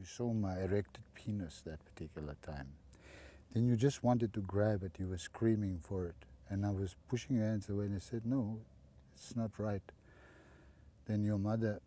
saw my erected penis that particular time. Then you just wanted to grab it, you were screaming for it. And I was pushing your hands away and I said, no, it's not right. Then your mother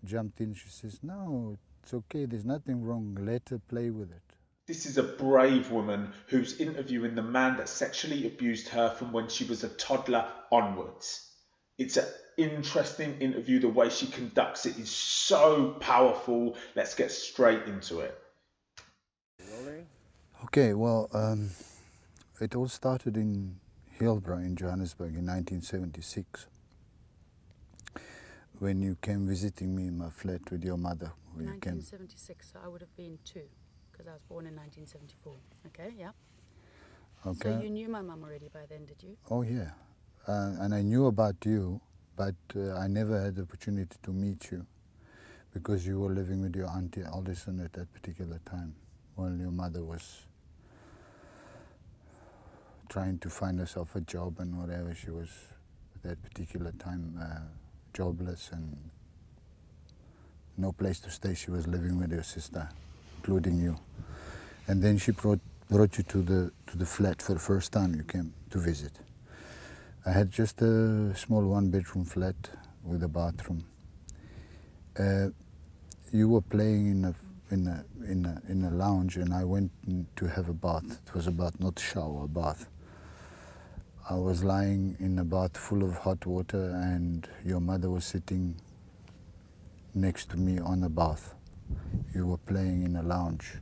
jumped in, she says, no, it's okay, there's nothing wrong, let her play with it. This is a brave woman who's interviewing the man that sexually abused her from when she was a toddler onwards. It's an interesting interview. The way she conducts it is so powerful. Let's get straight into it. Okay, well, it all started in Hillbrow in Johannesburg in 1976 when you came visiting me in my flat with your mother. 1976, so I would have been 2 because I was born in 1974. Okay, yeah. Okay. So you knew my mum already by then, did you? Oh, yeah. And I knew about you, but I never had the opportunity to meet you because you were living with your auntie Alderson at that particular time while your mother was trying to find herself a job and whatever. She was at that particular time jobless and no place to stay. She was living with your sister, including you. And then she brought you to the flat for the first time you came to visit. I had just a small 1-bedroom flat with a bathroom. You were playing in a lounge, and I went to have a bath. It was a bath, not a shower, a bath. I was lying in a bath full of hot water, and your mother was sitting next to me on a bath. You were playing in a lounge.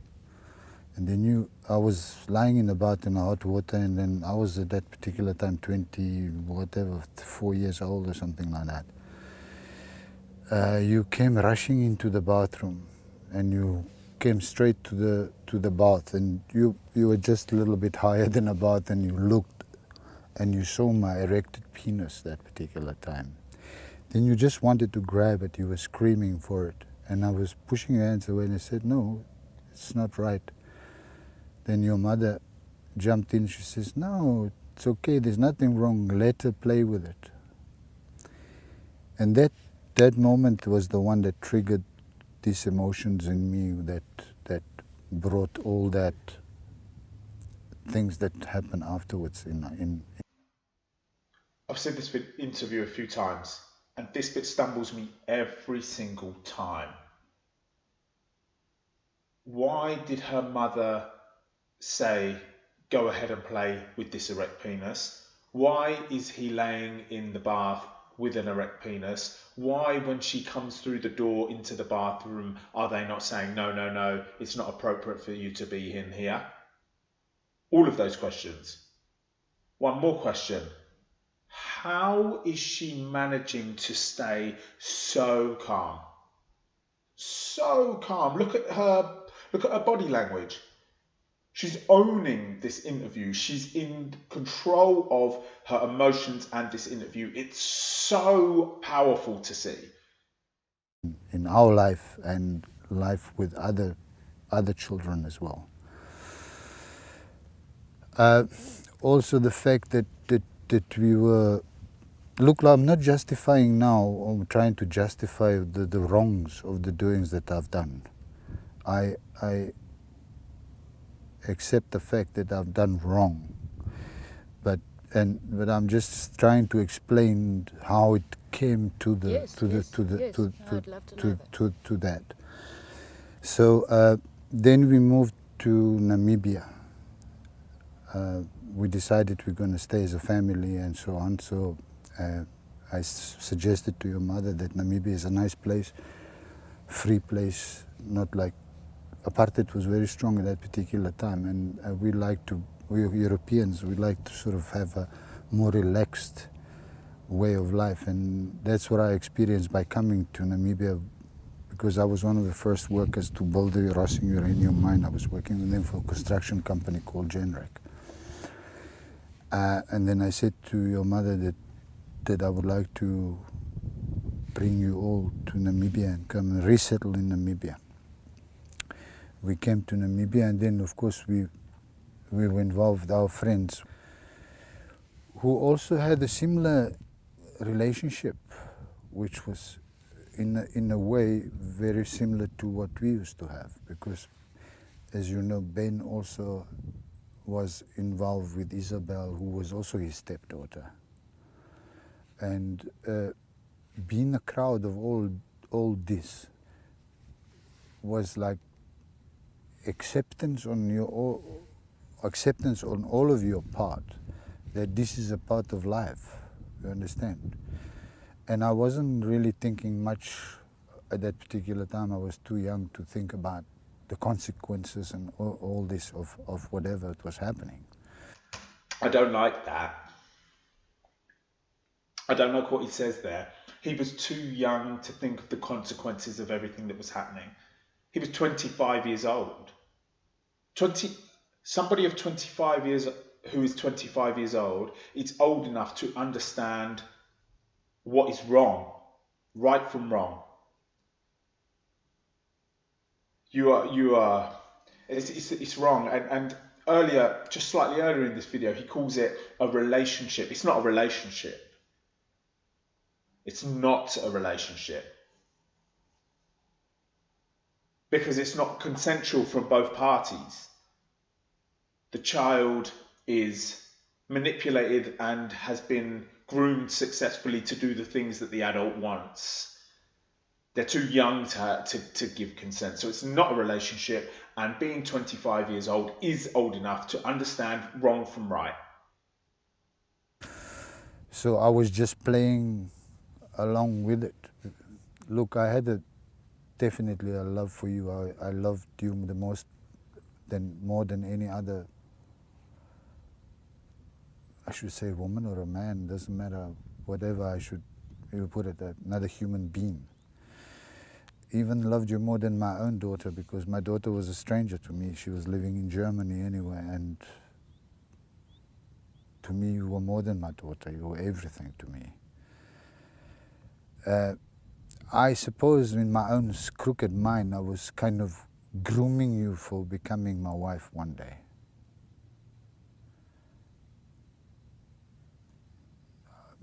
And then I was lying in the bath in the hot water, and then I was at that particular time 4 years old or something like that. You came rushing into the bathroom, and you came straight to the bath, and you were just a little bit higher than a bath, and you looked, and you saw my erected penis that particular time. Then you just wanted to grab it, you were screaming for it, and I was pushing your hands away, and I said, no, it's not right. Then your mother jumped in, she says, no, it's okay, there's nothing wrong, let her play with it. And that moment was the one that triggered these emotions in me that brought all that things that happened afterwards. I've said this interview a few times, and this bit stumbles me every single time. Why did her mother say, go ahead and play with this erect penis? Why is he laying in the bath with an erect penis? Why, when she comes through the door into the bathroom, are they not saying, no, it's not appropriate for you to be in here? All of those questions. One more question. How is she managing to stay so calm? So calm. Look at her body language. She's owning this interview. She's in control of her emotions and this interview. It's so powerful to see. In our life and life with other children as well. Also the fact that we were, look, I'm not justifying now, I'm trying to justify the wrongs of the doings that I've done. I accept the fact that I've done wrong, but I'm just trying to explain how it came to that. So then we moved to Namibia. We decided we're going to stay as a family and so on. So I suggested to your mother that Namibia is a nice place, free place, not like apartheid was very strong at that particular time, and we Europeans, we like to sort of have a more relaxed way of life, and that's what I experienced by coming to Namibia, because I was one of the first workers to build the Rossing uranium mine. I was working with them for a construction company called Genrec. And then I said to your mother that I would like to bring you all to Namibia and come and resettle in Namibia. We came to Namibia, and then of course we were involved, our friends, who also had a similar relationship, which was in a way very similar to what we used to have, because as you know, Ben also was involved with Isabel, who was also his stepdaughter. And being a crowd of all this was like acceptance on all of your part, that this is a part of life, you understand? And I wasn't really thinking much at that particular time. I was too young to think about the consequences and all this of whatever it was happening. I don't like that. I don't like what he says there. He was too young to think of the consequences of everything that was happening. He was 25 years old. Somebody of 25 years who is 25 years old is old enough to understand what is wrong, right from wrong. It's wrong. And earlier, just slightly earlier in this video, he calls it a relationship. It's not a relationship. It's not a relationship. Because it's not consensual from both parties. The child is manipulated and has been groomed successfully to do the things that the adult wants. They're too young to give consent. So it's not a relationship, and being 25 years old is old enough to understand wrong from right. So I was just playing along with it. Look, I had definitely a love for you. I loved you the most, more than any other, I should say woman or a man, doesn't matter, whatever you put it, another human being. Even loved you more than my own daughter, because my daughter was a stranger to me. She was living in Germany anyway, and to me you were more than my daughter. You were everything to me. I suppose in my own crooked mind I was kind of grooming you for becoming my wife one day.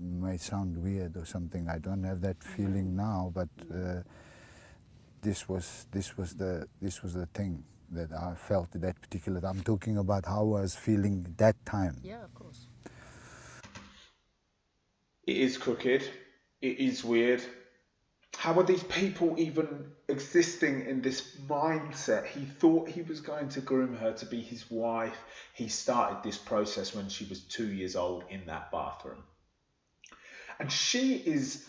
It may sound weird or something. I don't have that feeling now, but this was the thing that I felt at that particular time. I'm talking about how I was feeling at that time. Yeah, of course. It is crooked. It is weird. How are these people even existing in this mindset? He thought he was going to groom her to be his wife. He started this process when she was 2 years old in that bathroom. And she is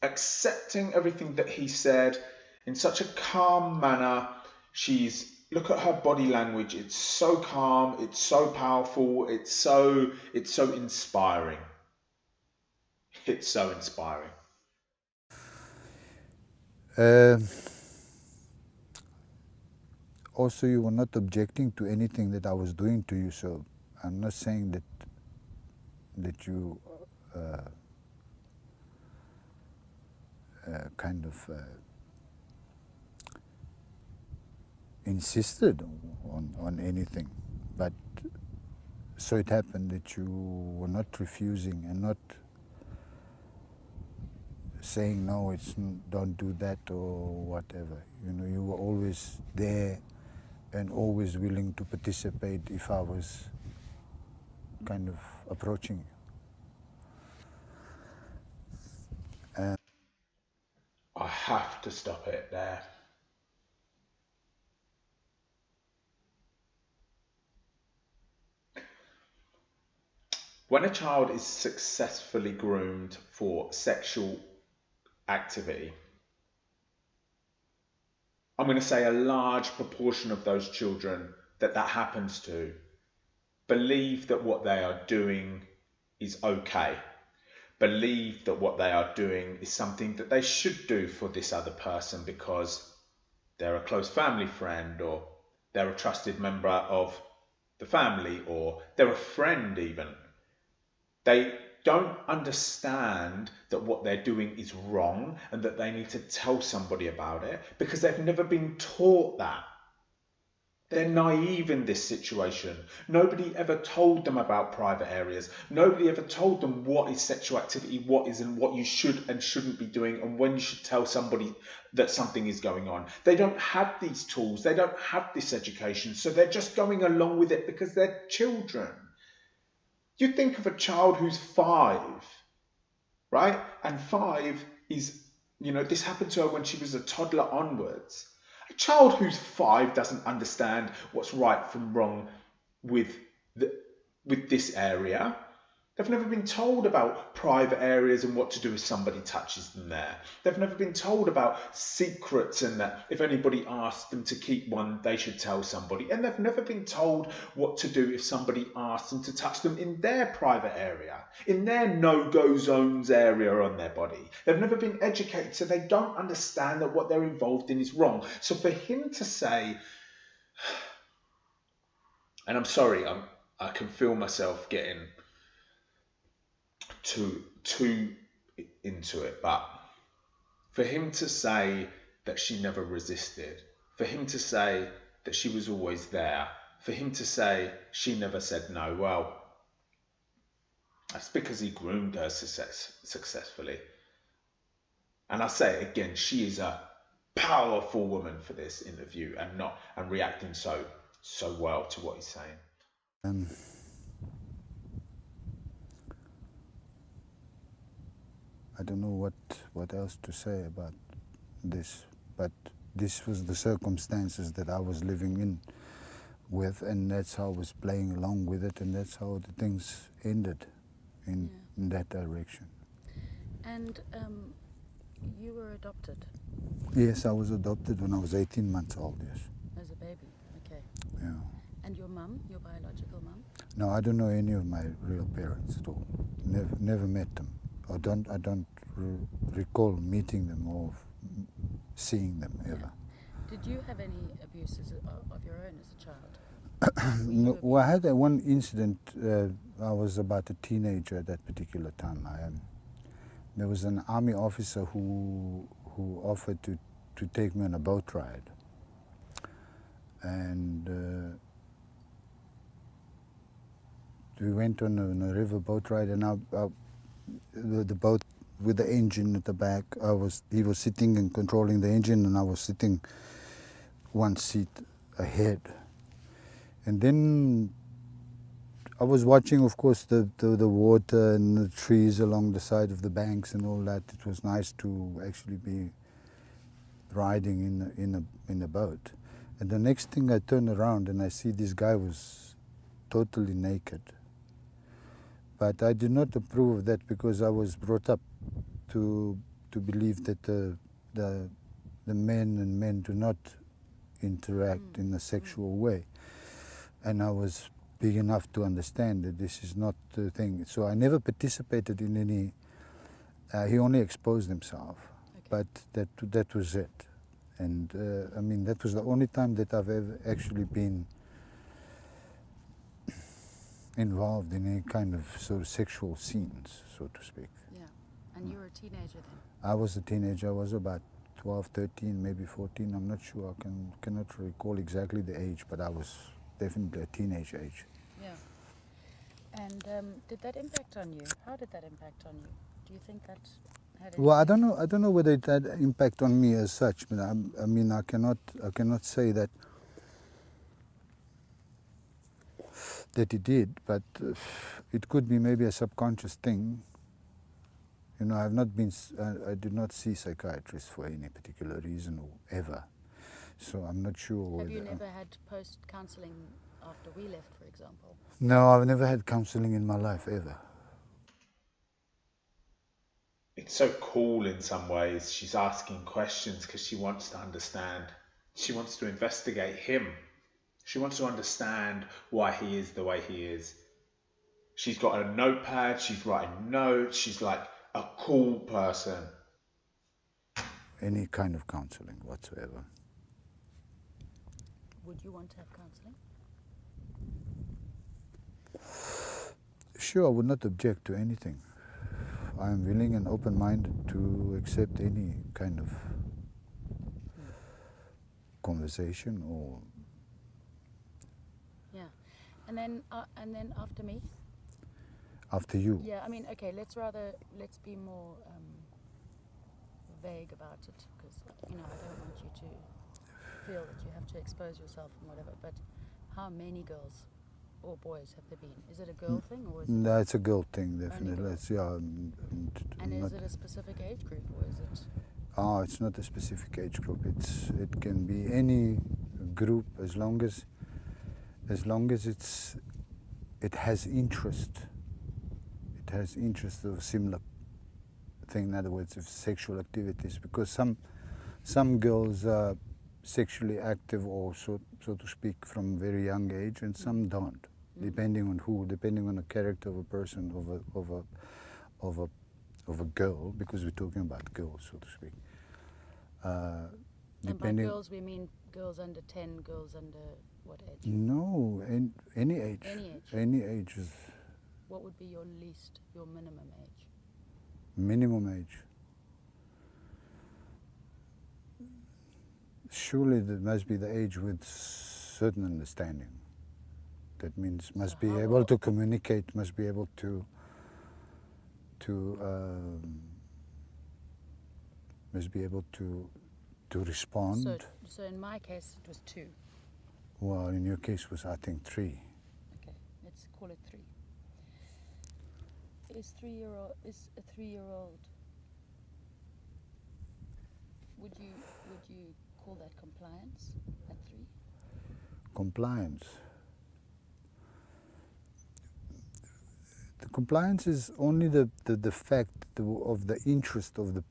accepting everything that he said in such a calm manner. Look at her body language. It's so calm. It's so powerful. It's so inspiring. It's so inspiring. Also, you were not objecting to anything that I was doing to you, so I'm not saying that you kind of insisted on anything, but so it happened that you were not refusing and not saying no, don't do that or whatever. You know, you were always there and always willing to participate if I was kind of approaching you. I have to stop it there. When a child is successfully groomed for sexual activity, I'm going to say a large proportion of those children that happens to believe that what they are doing is okay. Believe that what they are doing is something that they should do for this other person because they're a close family friend, or they're a trusted member of the family, or they're a friend even. They don't understand that what they're doing is wrong and that they need to tell somebody about it because they've never been taught that. They're naive in this situation. Nobody ever told them about private areas. Nobody ever told them what is sexual activity, what isn't, what you should and shouldn't be doing, and when you should tell somebody that something is going on. They don't have these tools. They don't have this education. So they're just going along with it because they're children. You think of a child who's 5, right? And 5 is, this happened to her when she was a toddler onwards. A child who's 5 doesn't understand what's right from wrong with this area. They've never been told about private areas and what to do if somebody touches them there. They've never been told about secrets and that if anybody asks them to keep one, they should tell somebody. And they've never been told what to do if somebody asks them to touch them in their private area, in their no-go zones area on their body. They've never been educated, so they don't understand that what they're involved in is wrong. So for him to say, and I'm sorry, I can feel myself getting too into it, but for him to say that she never resisted, for him to say that she was always there, for him to say she never said no, well, that's because he groomed her successfully. And I say it again, she is a powerful woman for this interview and reacting so well to what he's saying. I don't know what else to say about this, but this was the circumstances that I was living in with, and that's how I was playing along with it, and that's how the things ended in that direction. And you were adopted? Yes, I was adopted when I was 18 months old, yes. As a baby, okay. Yeah. And your mum, your biological mum? No, I don't know any of my real parents at all. Never met them. I don't recall meeting them or seeing them ever. Yeah. Did you have any abuses of your own as a child? No, well, I had one incident. I was about a teenager at that particular time. There was an army officer who offered to take me on a boat ride, and we went on a river boat ride, and the boat with the engine at the back, he was sitting and controlling the engine, and I was sitting one seat ahead. And then I was watching, of course, the water and the trees along the side of the banks and all that. It was nice to actually be riding in a boat. And the next thing I turn around and I see this guy was totally naked. But I did not approve of that because I was brought up to believe that the men do not interact in a sexual way. And I was big enough to understand that this is not the thing. So I never participated in any, he only exposed himself. Okay. But that was it. And I mean, that was the only time that I've ever actually been involved in any kind of sort of sexual scenes, so to speak. Yeah. And you were a teenager then? I was a teenager. I was about 12, 13, maybe 14. I'm not sure. I cannot recall exactly the age, but I was definitely a teenage age. Yeah. And did that impact on you? How did that impact on you? Do you think that had Well, I don't know whether it had impact on me as such, but I mean, I cannot say that it did, but it could be maybe a subconscious thing. You know, I did not see psychiatrists for any particular reason or ever, so I'm not sure whether. Have you never had post-counselling after we left, for example? No, I've never had counselling in my life ever. It's so cool in some ways. She's asking questions because she wants to understand. She wants to investigate him. She wants to understand why he is the way he is. She's got a notepad, she's writing notes, she's like a cool person. Any kind of counselling whatsoever. Would you want to have counselling? Sure, I would not object to anything. I am willing and open-minded to accept any kind of conversation or And then after me? After you. Yeah, I mean, okay, let's be more vague about it, because, I don't want you to feel that you have to expose yourself and whatever, but how many girls or boys have there been? Is it a girl thing, or is it... No, it's a girl thing, definitely. girls? It's, yeah, And not, is it a specific age group, or is it... it's not a specific age group. It can be any group as long as it has interest. It has interest of similar thing. In other words, of sexual activities, because some girls are sexually active, or so to speak, from very young age, and some don't, depending on the character of a person, of a girl, because we're talking about girls, so to speak. And by girls, we mean girls under 10, girls under what age? No, any age. Any age? Any age is What would be your minimum age? minimum age. Surely there must be the age with certain understanding. That means must be able to communicate, must be able to respond. So in my case, it was 2. Well, in your case was, I think, 3. Okay, let's call it 3. Is a 3-year-old? Would you call that compliance at 3? Compliance. The compliance is only the fact of the interest of the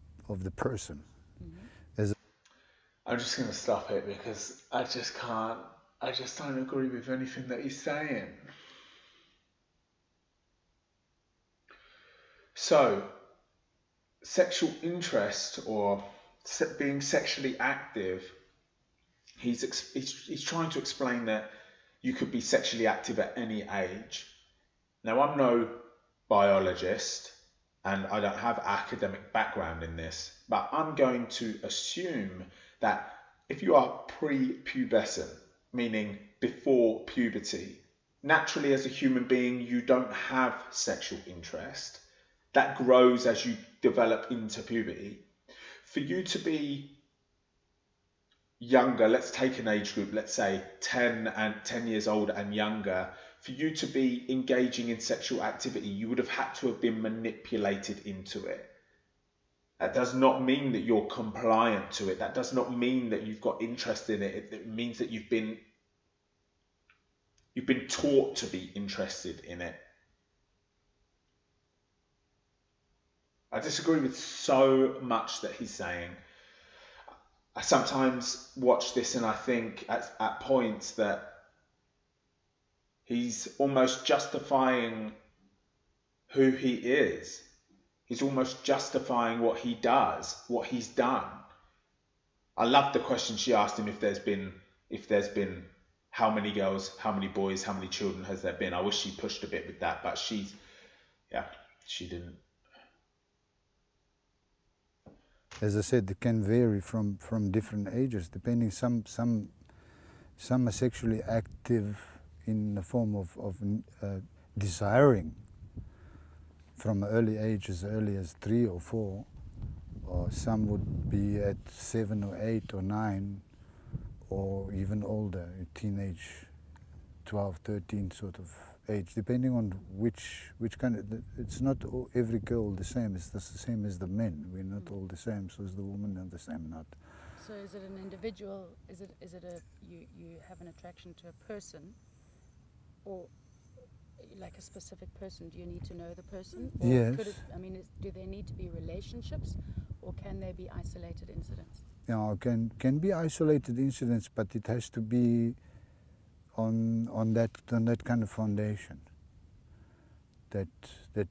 person. Mm-hmm. I'm just going to stop it, because I just don't agree with anything that he's saying. So, sexual interest, or being sexually active, he's trying to explain that you could be sexually active at any age. Now, I'm no biologist, and I don't have academic background in this, but I'm going to assume that if you are pre-pubescent, meaning before puberty, naturally as a human being, you don't have sexual interest. That grows as you develop into puberty. For you to be younger, let's take an age group, let's say 10 years old and younger, for you to be engaging in sexual activity, you would have had to have been manipulated into it. That does not mean that you're compliant to it. That does not mean that you've got interest in it. It means that you've been taught to be interested in it. I disagree with so much that he's saying. I sometimes watch this and I think at points that he's almost justifying who he is. He's almost justifying what he does, what he's done. I love the question she asked him, if there's been how many girls, how many boys, how many children has there been. I wish she pushed a bit with that, but she didn't. As I said, it can vary from different ages, depending. Some are sexually active in the form of desiring from an early age, as early as 3 or 4, or some would be at 7 or 8 or 9, or even older, teenage, 12, 13 sort of age, depending on which kind of... It's not every girl the same. It's the same as the men. We're not all the same. So is the woman not the same? Not. So is it an individual? Is it you have an attraction to a person, or like a specific person? Do you need to know the person? Or yes. Do there need to be relationships, or can they be isolated incidents? Yeah, can be isolated incidents, but it has to be on that kind of foundation that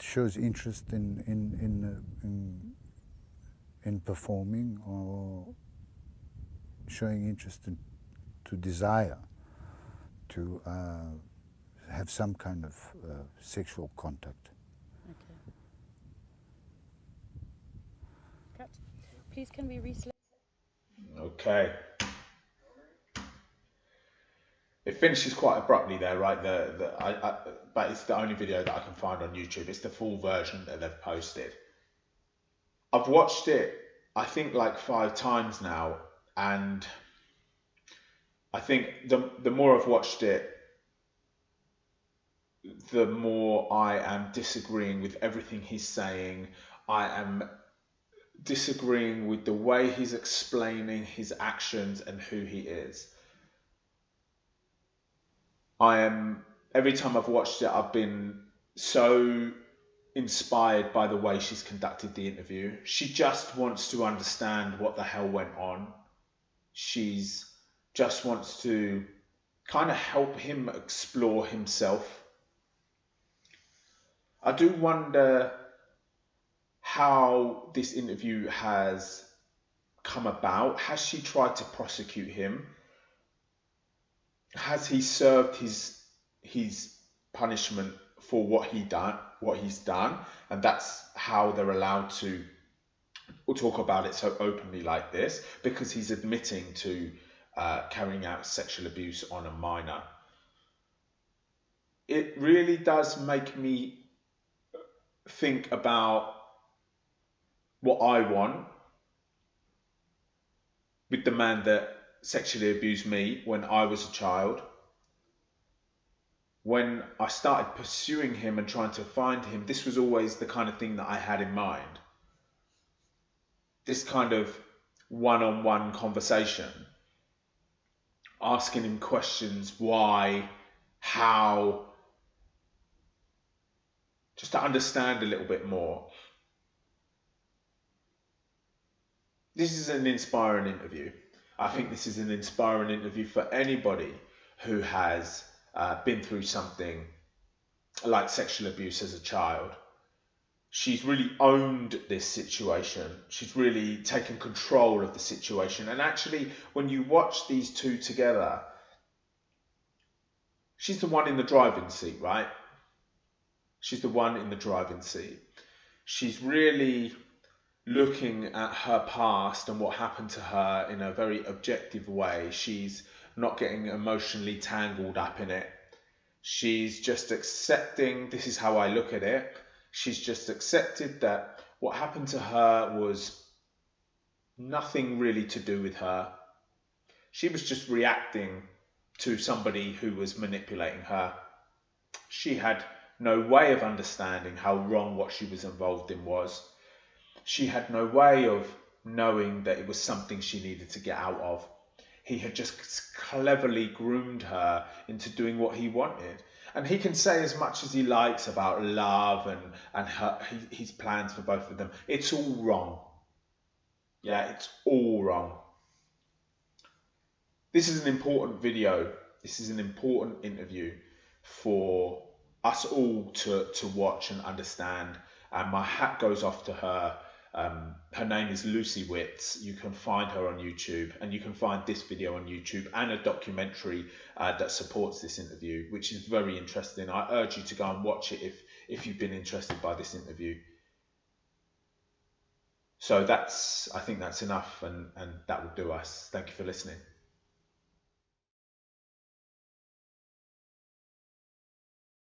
shows interest in performing, or showing interest to desire to have some kind of sexual contact. Okay. Cut. Please, can we reselect? Okay. It finishes quite abruptly there, right? But it's the only video that I can find on YouTube. It's the full version that they've posted. I've watched it, I think, like 5 times now, and I think the more I've watched it, the more I am disagreeing with everything he's saying. I am disagreeing with the way he's explaining his actions and who he is. Every time I've watched it, I've been so inspired by the way she's conducted the interview. She just wants to understand what the hell went on. She's just wants to kind of help him explore himself. I do wonder how this interview has come about. Has she tried to prosecute him? Has he served his punishment for what he's done, and that's how they're allowed to talk about it so openly like this, because he's admitting to carrying out sexual abuse on a minor. It really does make me think about what I want with the man that sexually abused me when I was a child. When I started pursuing him and trying to find him, this was always the kind of thing that I had in mind. This kind of one-on-one conversation, asking him questions, why, how, just to understand a little bit more. This is an inspiring interview. I think this is an inspiring interview for anybody who has been through something like sexual abuse as a child. She's really owned this situation. She's really taken control of the situation. And actually, when you watch these two together, she's the one in the driving seat, right? She's the one in the driving seat. She's really looking at her past and what happened to her in a very objective way. She's not getting emotionally tangled up in it. She's just accepting, this is how I look at it, she's just accepted that what happened to her was nothing really to do with her. She was just reacting to somebody who was manipulating her. She had no way of understanding how wrong what she was involved in was. She had no way of knowing that it was something she needed to get out of. He had just cleverly groomed her into doing what he wanted. And he can say as much as he likes about love and his plans for both of them. It's all wrong. Yeah, it's all wrong. This is an important video. This is an important interview for us all to watch and understand. And my hat goes off to her. Her name is Lucy Witts. You can find her on YouTube, and you can find this video on YouTube and a documentary that supports this interview, which is very interesting. I urge you to go and watch it if you've been interested by this interview. So I think that's enough, and that will do us. Thank you for listening.